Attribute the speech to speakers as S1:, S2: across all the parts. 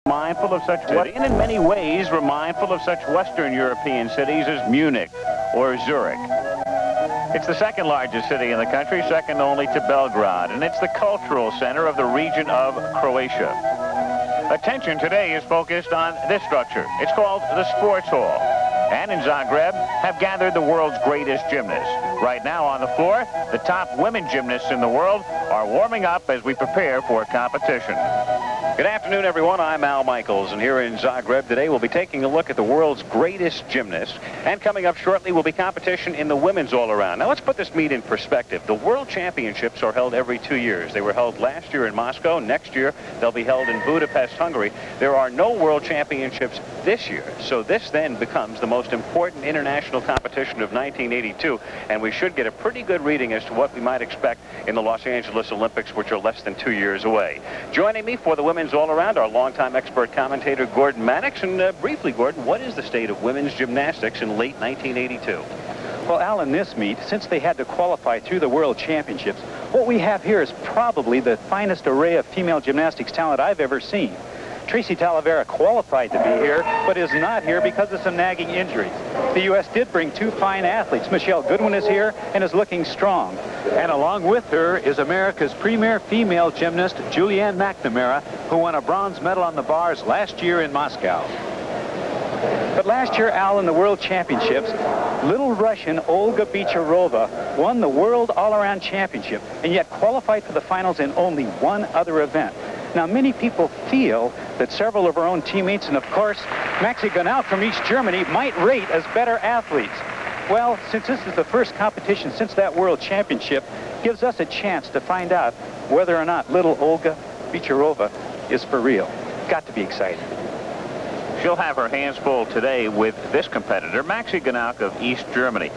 S1: Mindful of such, and in many ways, we're mindful of such Western European cities as Munich or Zurich. It's the second largest city in the country, second only to Belgrade, and it's the cultural center of the region of Croatia. Attention today is focused on this structure. It's called the Sports Hall, and in Zagreb have gathered the world's greatest gymnasts. Right now on the floor, the top women gymnasts in the world are warming up as we prepare for competition. Good afternoon, everyone. I'm Al Michaels, and here in Zagreb today we'll be taking a look at the world's greatest gymnasts. And coming up shortly will be competition in the women's all-around. Now let's put this meet in perspective. The World Championships are held every 2 years. They were held last year in Moscow. Next year they'll be held in Budapest, Hungary. There are no World Championships this year, so this then becomes the most important international competition of 1982, and we should get a pretty good reading as to what we might expect in the Los Angeles Olympics, which are less than 2 years away. Joining me for the women's all-around, our longtime expert commentator, Gordon Mannix. And briefly, Gordon, what is the state of women's gymnastics in late 1982?
S2: Well, Al, in this meet, since they had to qualify through the World Championships, what we have here is probably the finest array of female gymnastics talent I've ever seen. Tracy Talavera qualified to be here, but is not here because of some nagging injuries. The U.S. did bring two fine athletes. Michelle Goodwin is here and is looking strong. And along with her is America's premier female gymnast, Julianne McNamara, who won a bronze medal on the bars last year in Moscow. But last year, Al, in the World Championships, little Russian Olga Bicharova won the World All-Around Championship and yet qualified for the finals in only one other event. Now, many people feel that several of her own teammates, and of course, Maxi Gunau from East Germany, might rate as better athletes. Well, since this is the first competition since that World Championship, gives us a chance to find out whether or not little Olga Bicharova is for real. Got to be exciting.
S1: She'll have her hands full today with this competitor, Maxi Gunau of East Germany.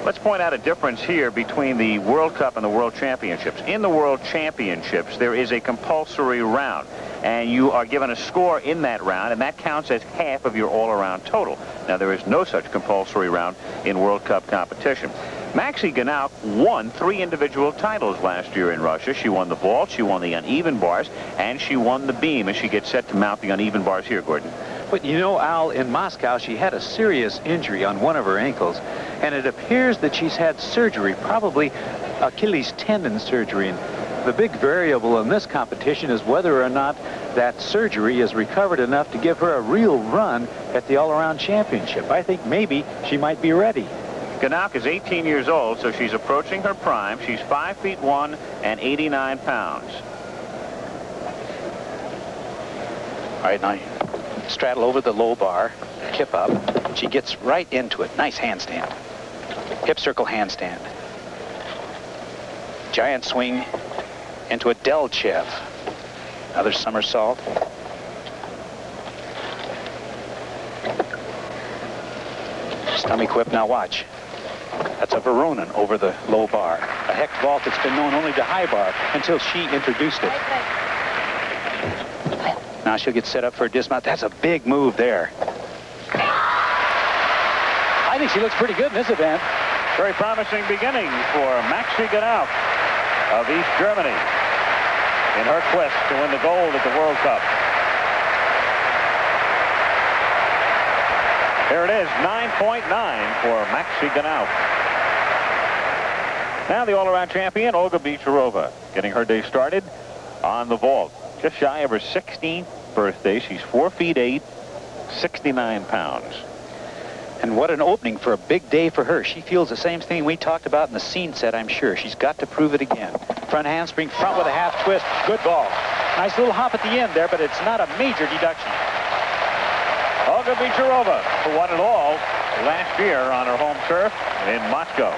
S1: Let's point out a difference here between the World Cup and the World Championships. In the World Championships, there is a compulsory round, and you are given a score in that round, and that counts as half of your all-around total. Now, there is no such compulsory round in World Cup competition. Maxi Gunau won 3 individual titles last year in Russia. She won the vault, she won the uneven bars, and she won the beam as she gets set to mount the uneven bars here, Gordon.
S2: But you know, Al, in Moscow, she had a serious injury on one of her ankles, and it appears that she's had surgery, probably Achilles tendon surgery. And the big variable in this competition is whether or not that surgery is recovered enough to give her a real run at the all-around championship. I think maybe she might be ready.
S1: Gunau is 18 years old, so she's approaching her prime. She's 5'1" and 89 pounds.
S2: All right, now straddle over the low bar, kip up. She gets right into it. Nice handstand. Hip circle handstand. Giant swing into a Delchev. Another somersault. Stomach whip. Now watch. That's a Veronin over the low bar. A Hecht vault that's been known only to high bar until she introduced it. Now she'll get set up for a dismount. That's a big move there. I think she looks pretty good in this event.
S1: Very promising beginning for Maxi Gunau of East Germany in her quest to win the gold at the World Cup. Here it is, 9.9 for Maxi Gunau. Now the all-around champion, Olga Bicharova, getting her day started on the vault. Just shy of her 16th birthday. She's 4'8", 69 pounds.
S2: And what an opening for a big day for her. She feels the same thing we talked about in the scene set, I'm sure. She's got to prove it again. Front handspring, front with a half twist. Good ball. Nice little hop at the end there, but it's not a major deduction.
S1: Olga Bicharova, who won it all last year on her home turf in Moscow.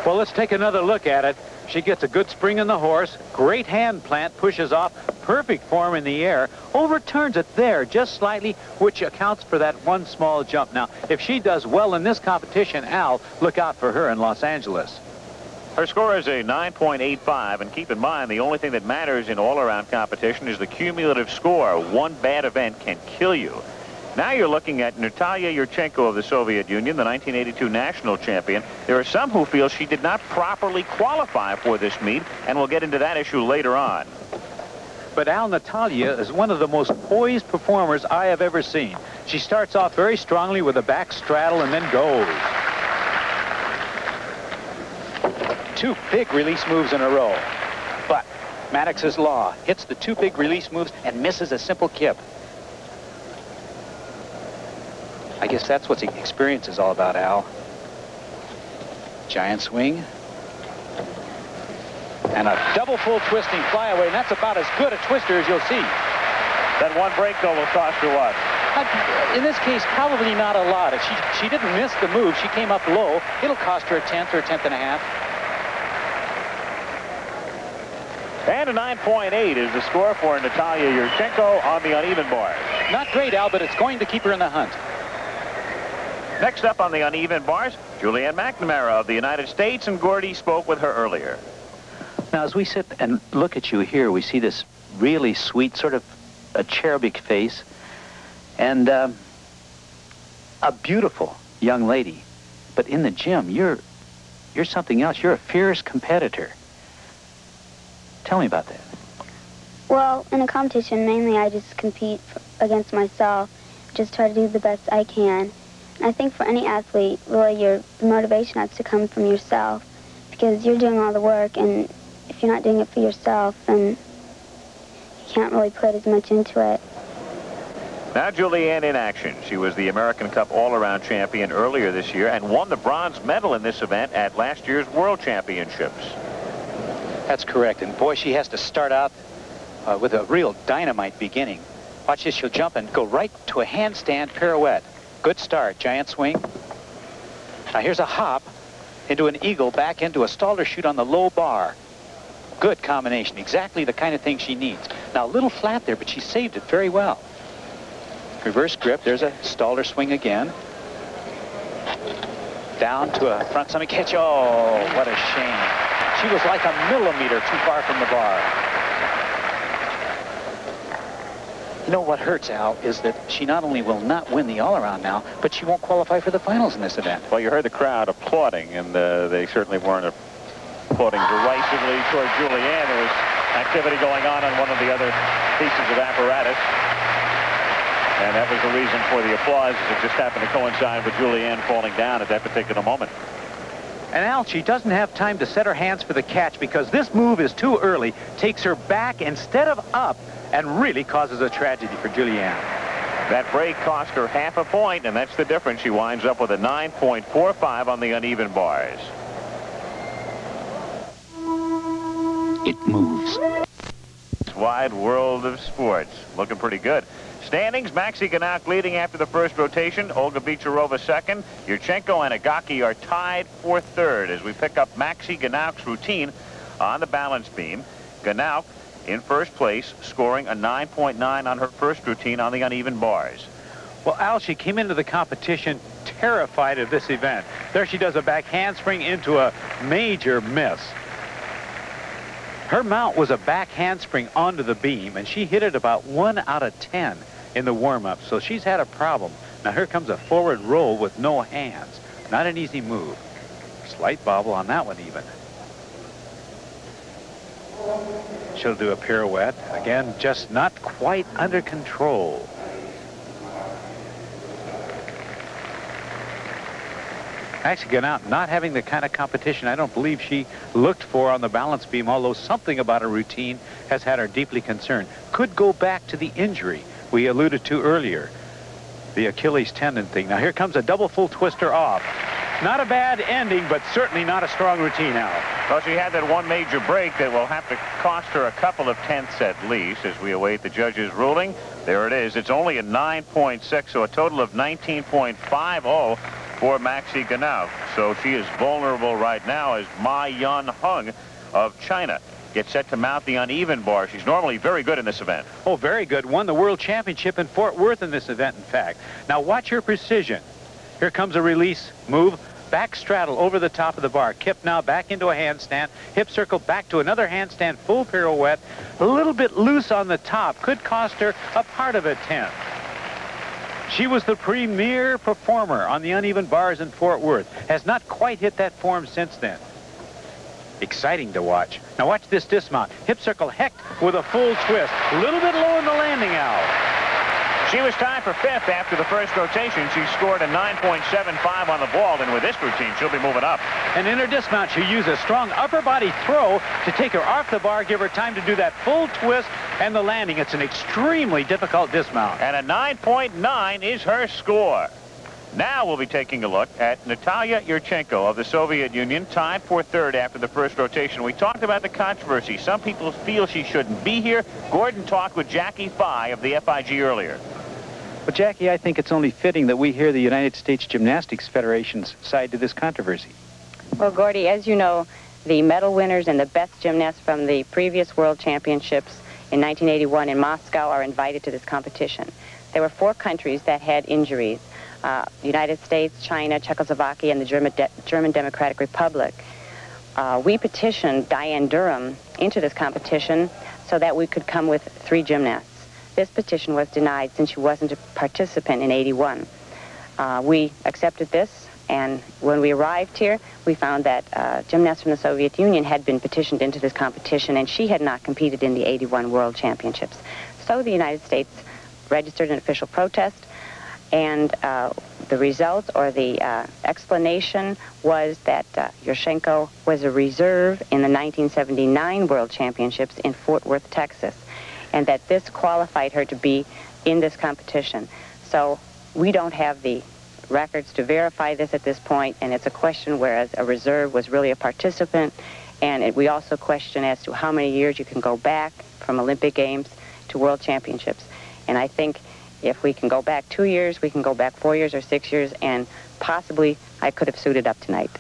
S2: Well, let's take another look at it. She gets a good spring in the horse, great hand plant, pushes off, perfect form in the air, overturns it there just slightly, which accounts for that one small jump. Now, if she does well in this competition, Al, look out for her in Los Angeles.
S1: Her score is a 9.85, and keep in mind, the only thing that matters in all-around competition is the cumulative score. One bad event can kill you. Now you're looking at Natalia Yurchenko of the Soviet Union, the 1982 national champion. There are some who feel she did not properly qualify for this meet, and we'll get into that issue later on.
S2: but Al, Natalya is one of the most poised performers I have ever seen. She starts off very strongly with a back straddle and then goes. 2 big release moves in a row. But Maddox's Law hits the 2 big release moves and misses a simple kip. I guess that's what the experience is all about, Al. Giant swing. And a double full twisting flyaway, and that's about as good a twister as you'll see.
S1: That one break, though, will cost her what?
S2: In this case, probably not a lot. If she didn't miss the move, she came up low, it'll cost her a 10th or a 10th and a half.
S1: And a 9.8 is the score for Natalia Yurchenko on the uneven bars.
S2: Not great, Al, but it's going to keep her in the hunt.
S1: Next up on the uneven bars, Julianne McNamara of the United States, and Gordy spoke with her earlier.
S3: Now, as we sit and look at you here, we see this really sweet, sort of a cherubic face, and a beautiful young lady. But in the gym, you're something else. You're a fierce competitor. Tell me about that.
S4: Well, in a competition, mainly I just compete against myself, just try to do the best I can. And I think for any athlete, really, the motivation has to come from yourself, because you're doing all the work, and if you're not doing it for yourself, then you can't really put as much into it.
S1: Now Julianne in action. She was the American Cup all-around champion earlier this year and won the bronze medal in this event at last year's World Championships.
S2: That's correct, and boy, she has to start out with a real dynamite beginning. Watch this, she'll jump and go right to a handstand pirouette. Good start, giant swing. Now here's a hop into an eagle, back into a Stalder chute on the low bar. Good combination, exactly the kind of thing she needs. Now a little flat there, but she saved it very well. Reverse grip, there's a Stalder swing again. Down to a front stomach catch. Oh, what a shame. She was like a millimeter too far from the bar. You know what hurts, Al, is that she not only will not win the all-around now, but she won't qualify for the finals in this event.
S1: Well, you heard the crowd applauding, and they certainly weren't applauding derisively toward Julianne. There was activity going on one of the other pieces of apparatus. And that was the reason for the applause. It just happened to coincide with Julianne falling down at that particular moment.
S2: And Al, she doesn't have time to set her hands for the catch because this move is too early, takes her back instead of up, and really causes a tragedy for Julianne.
S1: That break cost her half a point, and that's the difference. She winds up with a 9.45 on the uneven bars.
S3: It moves.
S1: Wide world of sports. Looking pretty good. Standings, Maxi Ganauk leading after the first rotation. Olga Bicharova second. Yurchenko and Agaki are tied for third as we pick up Maxi Ganauk's routine on the balance beam. Ganauk in first place, scoring a 9.9 on her first routine on the uneven bars.
S2: Well, Al, she came into the competition terrified of this event. There she does a back handspring into a major miss. Her mount was a back handspring onto the beam, and she hit it about 1 out of 10 in the warm-up, so she's had a problem. Now here comes a forward roll with no hands. Not an easy move. Slight bobble on that one even. She'll do a pirouette. Again, just not quite under control. Actually, Ganauk not having the kind of competition I don't believe she looked for on the balance beam, although something about her routine has had her deeply concerned. Could go back to the injury we alluded to earlier, the Achilles tendon thing. Now here comes a double full twister off. Not a bad ending, but certainly not a strong routine, Al.
S1: Well, she had that one major break that will have to cost her a couple of tenths at least as we await the judge's ruling. There it is. It's only a 9.6, so a total of 19.50 for Maxi Ganauk. So she is vulnerable right now as Ma Yun Hung of China gets set to mount the uneven bar. She's normally very good in this event.
S2: Oh, very good. Won the World Championship in Fort Worth in this event, in fact. Now watch her precision. Here comes a release move. Back straddle over the top of the bar. Kip now back into a handstand. Hip circle back to another handstand. Full pirouette. A little bit loose on the top. Could cost her a part of a 10th. She was the premier performer on the uneven bars in Fort Worth. Has not quite hit that form since then. exciting to watch. Now watch this dismount. Hip circle Hecht with a full twist. A little bit low in the landing, Al.
S1: She was tied for 5th after the first rotation. She scored a 9.75 on the vault, and with this routine, she'll be moving up.
S2: And in her dismount, she'll use a strong upper body throw to take her off the bar, give her time to do that full twist and the landing. It's an extremely difficult dismount.
S1: And a 9.9 is her score. Now we'll be taking a look at Natalia Yurchenko of the Soviet Union, tied for 3rd after the first rotation. We talked about the controversy. Some people feel she shouldn't be here. Gordon talked with Jackie Fye of the FIG earlier.
S2: But, Jackie, I think it's only fitting that we hear the United States Gymnastics Federation's side to this controversy.
S5: Well, Gordy, as you know, the medal winners and the best gymnasts from the previous World Championships in 1981 in Moscow are invited to this competition. There were 4 countries that had injuries. The United States, China, Czechoslovakia, and the German Democratic Republic. We petitioned Diane Durham into this competition so that we could come with 3 gymnasts. This petition was denied since she wasn't a participant in '81. We accepted this, and when we arrived here, we found that gymnasts from the Soviet Union had been petitioned into this competition, and she had not competed in the '81 World Championships. So the United States registered an official protest, and the result or the explanation was that Yurchenko was a reserve in the 1979 World Championships in Fort Worth, Texas, and that this qualified her to be in this competition. So we don't have the records to verify this at this point, and it's a question whereas a reserve was really a participant, and we also question as to how many years you can go back from Olympic Games to World Championships. And I think if we can go back 2 years, we can go back 4 years or 6 years, and possibly I could have suited up tonight.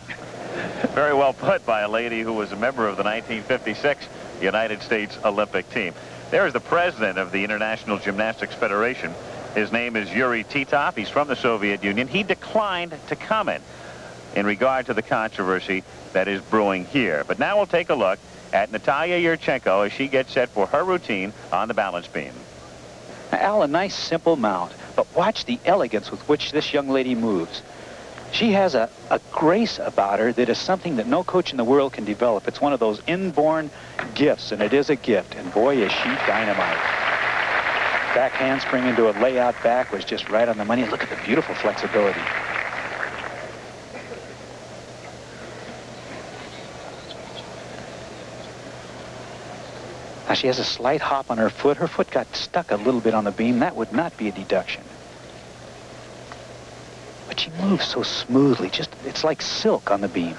S1: Very well put by a lady who was a member of the 1956 United States Olympic team. There is the president of the International Gymnastics Federation. His name is Yuri Titov. He's from the Soviet Union. He declined to comment in regard to the controversy that is brewing here. But now we'll take a look at Natalia Yurchenko as she gets set for her routine on the balance beam.
S2: Now, Al, a nice simple mount, but watch the elegance with which this young lady moves. She has a grace about her that is something that no coach in the world can develop. It's one of those inborn gifts, and it is a gift, and boy, is she dynamite. Back handspring into a layout back was just right on the money. Look at the beautiful flexibility. Now, she has a slight hop on her foot. Her foot got stuck a little bit on the beam. That would not be a deduction. But she moves so smoothly. It's like silk on the beam.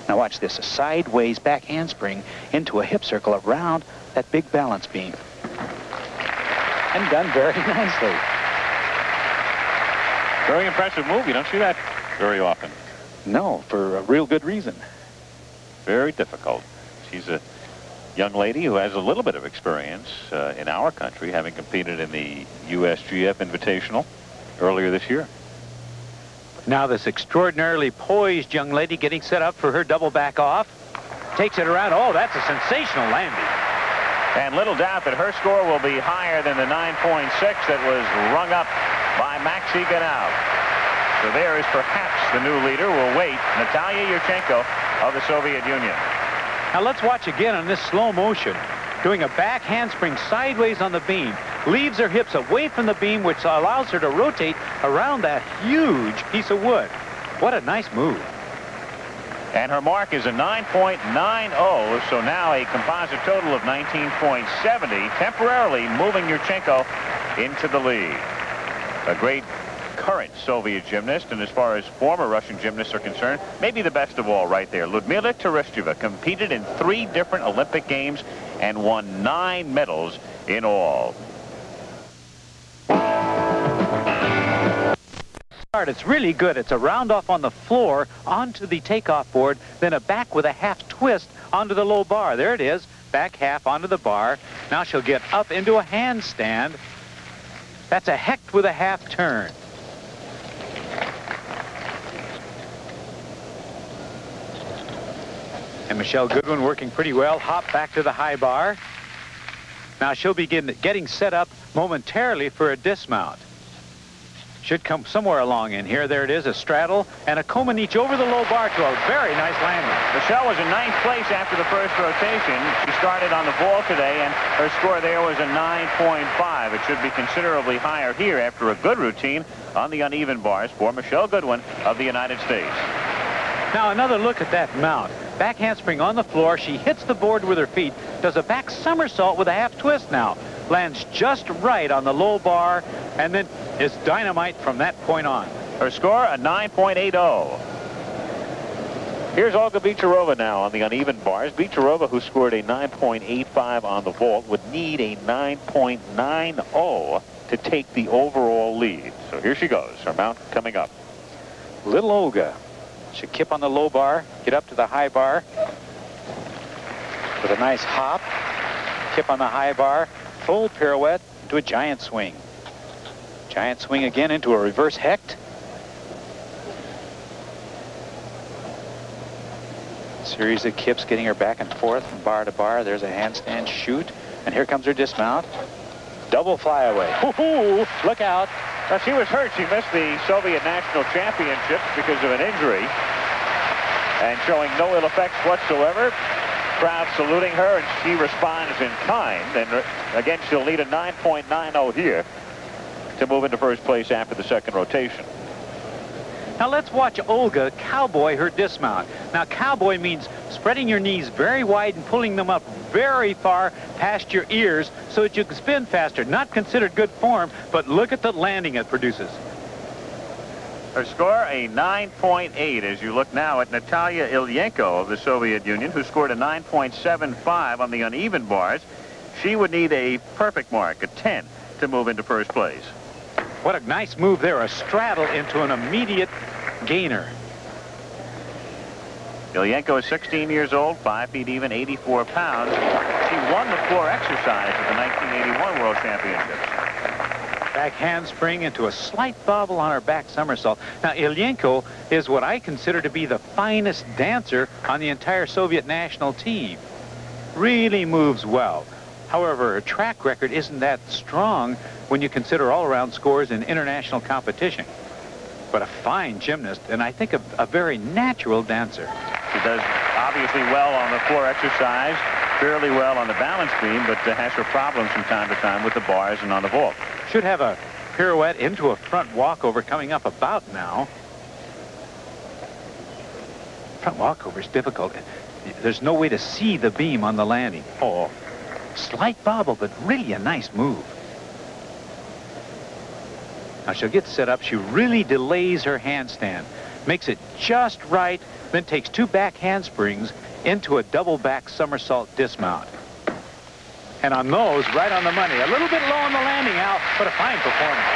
S2: Now watch this. A sideways back handspring into a hip circle around that big balance beam. And done very nicely.
S1: Very impressive move. You don't see that very often.
S2: No, for a real good reason.
S1: Very difficult. She's a young lady who has a little bit of experience in our country, having competed in the USGF Invitational earlier this year.
S2: Now this extraordinarily poised young lady getting set up for her double back off. Takes it around. Oh, that's a sensational landing.
S1: And little doubt that her score will be higher than the 9.6 that was rung up by Maxi Ganau. So there is perhaps the new leader. We'll wait. Natalia Yurchenko of the Soviet Union.
S2: Now let's watch again on this slow motion. Doing a back handspring sideways on the beam. Leaves her hips away from the beam, which allows her to rotate around that huge piece of wood. What a nice move.
S1: And her mark is a 9.90, so now a composite total of 19.70, temporarily moving Yurchenko into the lead. A great current Soviet gymnast, and as far as former Russian gymnasts are concerned, maybe the best of all right there. Ludmila Tereshcheva competed in 3 different Olympic Games and won 9 medals in all.
S2: It's really good. It's a round off on the floor onto the takeoff board, then a back with a half twist onto the low bar. There it is, back half onto the bar. Now she'll get up into a handstand. That's a Hecht with a half turn. And Michelle Goodwin working pretty well. Hop back to the high bar. Now she'll begin getting set up momentarily for a dismount.
S3: Should come somewhere along in here. There it is, a straddle and a Comaneci over the low bar to a very nice landing.
S1: Michelle was in 9th place after the first rotation. She started on the ball today, and her score there was a 9.5. It should be considerably higher here after a good routine on the uneven bars for Michelle Goodwin of the United States.
S3: Now another look at that mount. Back handspring on the floor. She hits the board with her feet, does a back somersault with a half twist now. Lands just right on the low bar, and then is dynamite from that point on.
S1: Her score, a 9.80. Here's Olga Bicharova now on the uneven bars. Bicharova, who scored a 9.85 on the vault, would need a 9.90 to take the overall lead. So here she goes, her mount coming up.
S2: Little Olga should kip on the low bar, get up to the high bar with a nice hop, kip on the high bar, full pirouette into a giant swing. Giant swing again into a reverse hecht. Series of kips getting her back and forth from bar to bar. There's a handstand shoot, and here comes her dismount. Double flyaway. Hoo-hoo! Look out.
S1: Now, she was hurt. She missed the Soviet National Championships because of an injury, and showing no ill effects whatsoever. Crowd saluting her, and she responds in kind. And again, she'll need a 9.90 here to move into first place after the second rotation.
S3: Now let's watch Olga cowboy her dismount. Now cowboy means spreading your knees very wide and pulling them up very far past your ears so that you can spin faster. Not considered good form, but look at the landing it produces.
S1: Her score, a 9.8, as you look now at Natalia Ilyenko of the Soviet Union, who scored a 9.75 on the uneven bars. She would need a perfect mark, a 10, to move into first place.
S3: What a nice move there, a straddle into an immediate gainer.
S1: Ilyenko is 16 years old, 5 feet even, 84 pounds. She won the floor exercise at the 1981 World Championships.
S3: Back handspring into a slight bobble on her back somersault. Now, Ilyenko is what I consider to be the finest dancer on the entire Soviet national team. Really moves well. However, her track record isn't that strong when you consider all-around scores in international competition. But a fine gymnast, and I think a very natural dancer.
S1: She does obviously well on the floor exercise, fairly well on the balance beam, but has her problems from time to time with the bars and on the vault.
S3: Should have a pirouette into a front walkover coming up about now. Front walkover is difficult. There's no way to see the beam on the landing. Oh, slight bobble, but really a nice move. Now she'll get set up. She really delays her handstand, makes it just right, then takes 2 back handsprings into a double back somersault dismount. And on those, right on the money. A little bit low on the landing, Al, but a fine performance.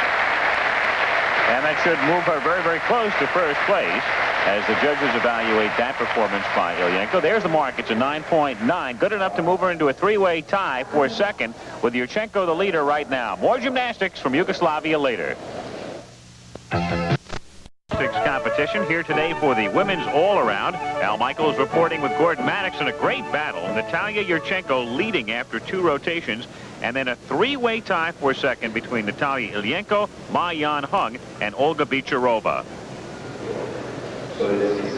S1: And that should move her very, very close to first place as the judges evaluate that performance by Ilyenko. There's the mark. It's a 9.9. Good enough to move her into a 3-way tie for second, with Yurchenko the leader right now. More gymnastics from Yugoslavia later. Competition here today for the women's all-around. Al Michaels reporting with Gordon Maddox in a great battle. Natalia Yurchenko leading after 2 rotations, and then a 3-way tie for second between Natalia Ilyenko, Ma Yan-hung, and Olga Bicharova.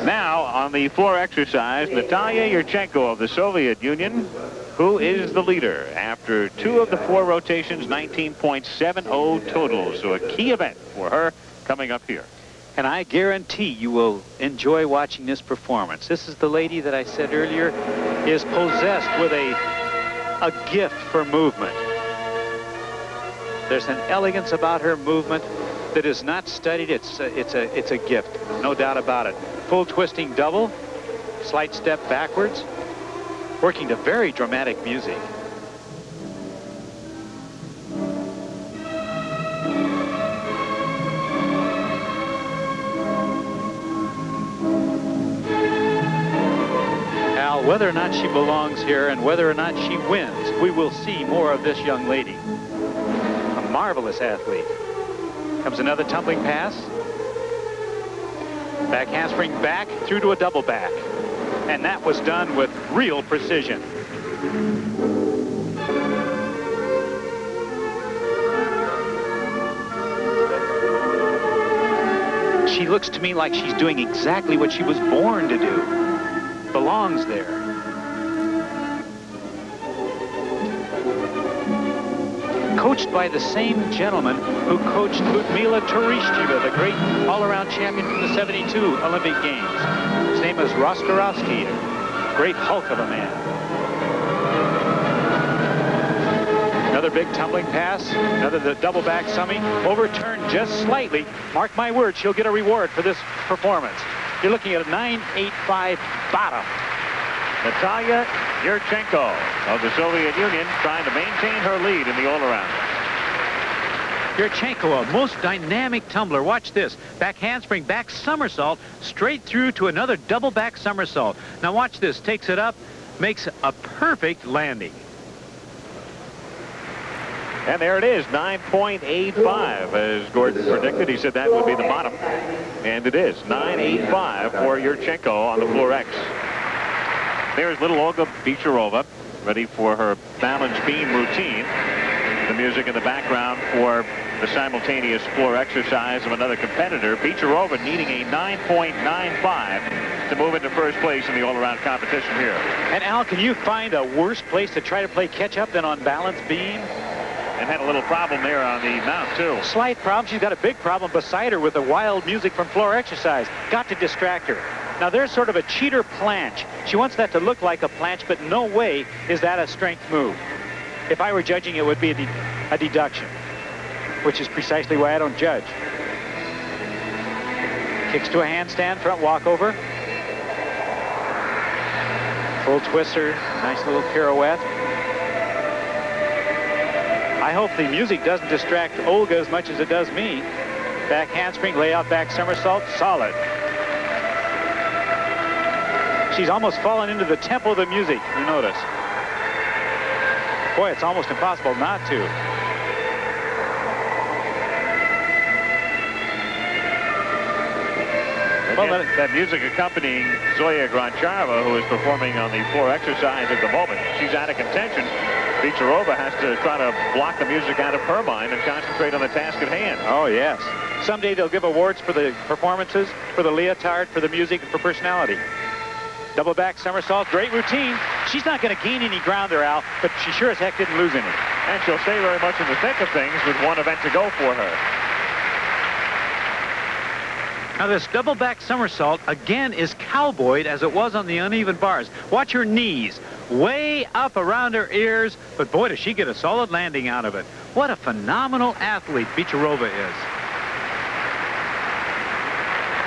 S1: Now on the floor exercise, Natalia Yurchenko of the Soviet Union, who is the leader after 2 of the 4 rotations, 19.70 total. So a key event for her coming up here.
S3: And I guarantee you will enjoy watching this performance. This is the lady that I said earlier is possessed with a gift for movement. There's an elegance about her movement that is not studied. It's a gift, no doubt about it. Full twisting double, slight step backwards, working to very dramatic music. Whether or not she belongs here and whether or not she wins, we will see more of this young lady. A marvelous athlete. Comes another tumbling pass. Back handspring back through to a double back. And that was done with real precision. She looks to me like she's doing exactly what she was born to do. Belongs there. Coached by the same gentleman who coached Ludmila Tereshcheva, the great all-around champion from the 72 Olympic Games. His name is Roskarovsky, a great hulk of a man. Another big tumbling pass, another the double back summy, overturned just slightly. Mark my words, she'll get a reward for this performance. You're looking at a 9.85 bottom.
S1: Natalia Yurchenko of the Soviet Union trying to maintain her lead in the all-around.
S3: Yurchenko, a most dynamic tumbler. Watch this. Back handspring, back somersault, straight through to another double back somersault. Now watch this. Takes it up, makes a perfect landing.
S1: And there it is, 9.85, as Gordon predicted. He said that would be the bottom. And it is, 9.85 for Yurchenko on the Floor X. There's little Olga Bicharova, ready for her balance beam routine. The music in the background for the simultaneous floor exercise of another competitor. Bicharova needing a 9.95 to move into first place in the all-around competition here.
S2: And Al, can you find a worse place to try to play catch-up than on balance beam?
S1: And had a little problem there on the mount, too.
S2: Slight problem. She's got a big problem beside her with the wild music from floor exercise. Got to distract her. Now, there's sort of a cheater planche. She wants that to look like a planche, but no way is that a strength move. If I were judging, it would be a deduction, which is precisely why I don't judge. Kicks to a handstand, front walkover. Full twister, nice little pirouette. I hope the music doesn't distract Olga as much as it does me. Back handspring, layout, back somersault, solid. She's almost fallen into the tempo of the music, you notice. Boy, it's almost impossible not to.
S1: Well, that music accompanying Zoya Grancharova, who is performing on the floor exercise at the moment. She's out of contention. Bicharova has to try to block the music out of her mind and concentrate on the task at hand.
S2: Oh, yes. Someday they'll give awards for the performances, for the leotard, for the music, and for personality. Double back somersault, great routine. She's not going to gain any ground there, Al, but she sure as heck didn't lose any.
S1: And she'll stay very much in the thick of things with one event to go for her.
S3: Now this double back somersault again is cowboyed as it was on the uneven bars. Watch her knees way up around her ears, but boy, does she get a solid landing out of it. What a phenomenal athlete Bicharova is.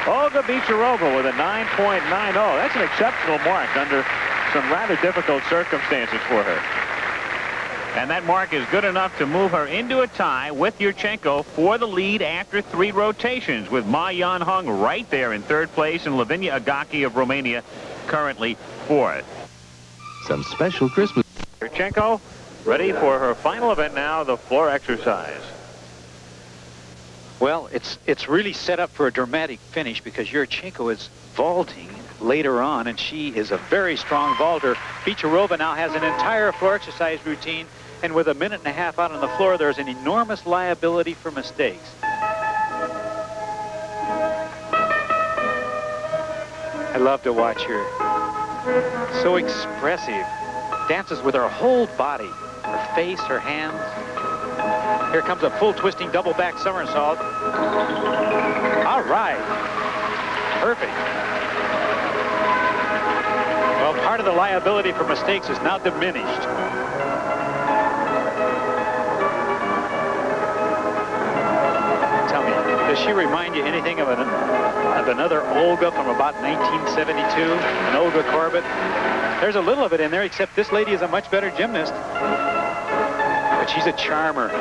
S1: Olga Bicharova with a 9.90. That's an exceptional mark under some rather difficult circumstances for her. And that mark is good enough to move her into a tie with Yurchenko for the lead after 3 rotations, with Ma Yan-hung right there in 3rd place and Lavinia Agaki of Romania currently 4th.
S6: Some special Christmas.
S1: Yurchenko ready for her final event now, the floor exercise.
S2: Well, it's really set up for a dramatic finish because Yurchenko is vaulting later on, and she is a very strong vaulter. Bicharova now has an entire floor exercise routine, and with a minute and a half out on the floor, there's an enormous liability for mistakes. I love to watch her. So expressive. Dances with her whole body, her face, her hands. Here comes a full twisting double back somersault. All right. Perfect. Well, part of the liability for mistakes is now diminished. Tell me, does she remind you anything of another Olga from about 1972? An Olga Korbut? There's a little of it in there, except this lady is a much better gymnast. But she's a charmer.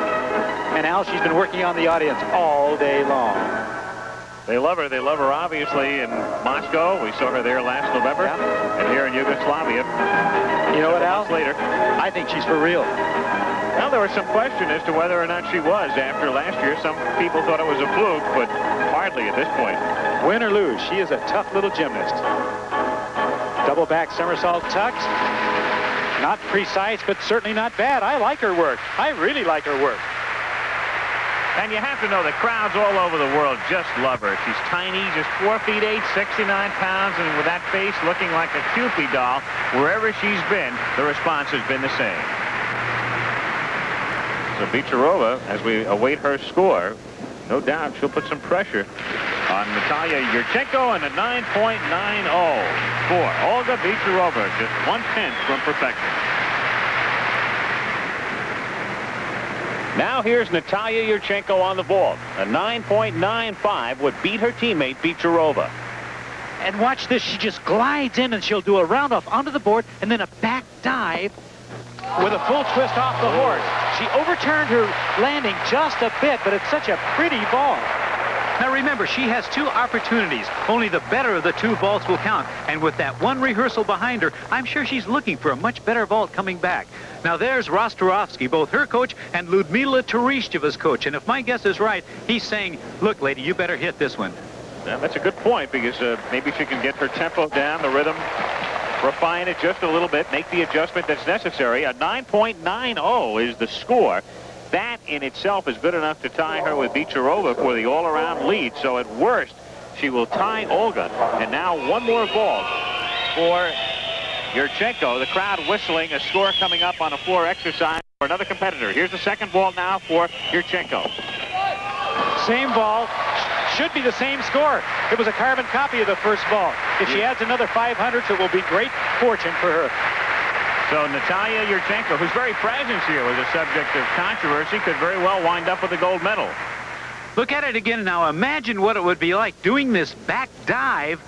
S2: And Al, she's been working on the audience all day long.
S1: They love her. They love her, obviously, in Moscow. We saw her there last November. Yeah. And here in Yugoslavia.
S2: You know what, Al?
S1: Later.
S2: I think she's for real.
S1: Now, there was some question as to whether or not she was after last year. Some people thought it was a fluke, but hardly at this point.
S2: Win or lose, she is a tough little gymnast. Double back somersault tucked. Not precise, but certainly not bad. I like her work. I really like her work.
S1: And you have to know the crowds all over the world just love her. She's tiny, just 4 feet 8, 69 pounds, and with that face looking like a Cupid doll, wherever she's been, the response has been the same. So Bicharova, as we await her score, no doubt she'll put some pressure on Natalia Yurchenko, and a 9.90 for Olga Bicharova, just 1/10 from perfection. Now here's Natalia Yurchenko on the vault. A 9.95 would beat her teammate Bicharova.
S3: And watch this. She just glides in, and she'll do a round off onto the board, and then a back dive with a full twist off the horse. She overturned her landing just a bit, but it's such a pretty ball. Now remember, she has 2 opportunities. Only the better of the 2 vaults will count. And with that 1 rehearsal behind her, I'm sure she's looking for a much better vault coming back. Now there's Rostorowski, both her coach and Ludmila Tereshcheva's coach. And if my guess is right, he's saying, look, lady, you better hit this one.
S1: Yeah, that's a good point, because maybe she can get her tempo down, the rhythm, refine it just a little bit, make the adjustment that's necessary. A 9.90 is the score. That in itself is good enough to tie her with Bicharova for the all-around lead. So at worst, she will tie Olga. And now 1 more vault for Yurchenko. The crowd whistling, a score coming up on a floor exercise for another competitor. Here's the second vault now for Yurchenko.
S3: Same vault. Should be the same score. It was a carbon copy of the first vault. If she adds another 500s, it will be great fortune for her.
S1: So Natalia Yurchenko, whose very presence here was a subject of controversy, could very well wind up with a gold medal.
S3: Look at it again now. Imagine what it would be like doing this back dive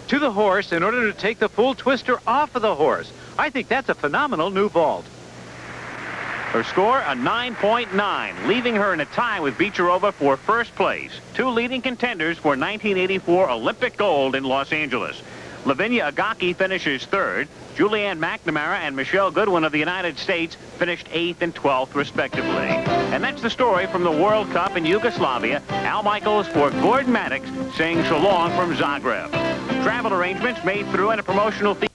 S3: to the horse in order to take the full twister off of the horse. I think that's a phenomenal new vault.
S1: Her score, a 9.9, leaving her in a tie with Bicharova for first place. 2 leading contenders for 1984 Olympic gold in Los Angeles. Lavinia Agaki finishes 3rd. Julianne McNamara and Michelle Goodwin of the United States finished 8th and 12th, respectively. And that's the story from the World Cup in Yugoslavia. Al Michaels for Gordon Maddox saying so long from Zagreb. Travel arrangements made through and a promotional fee.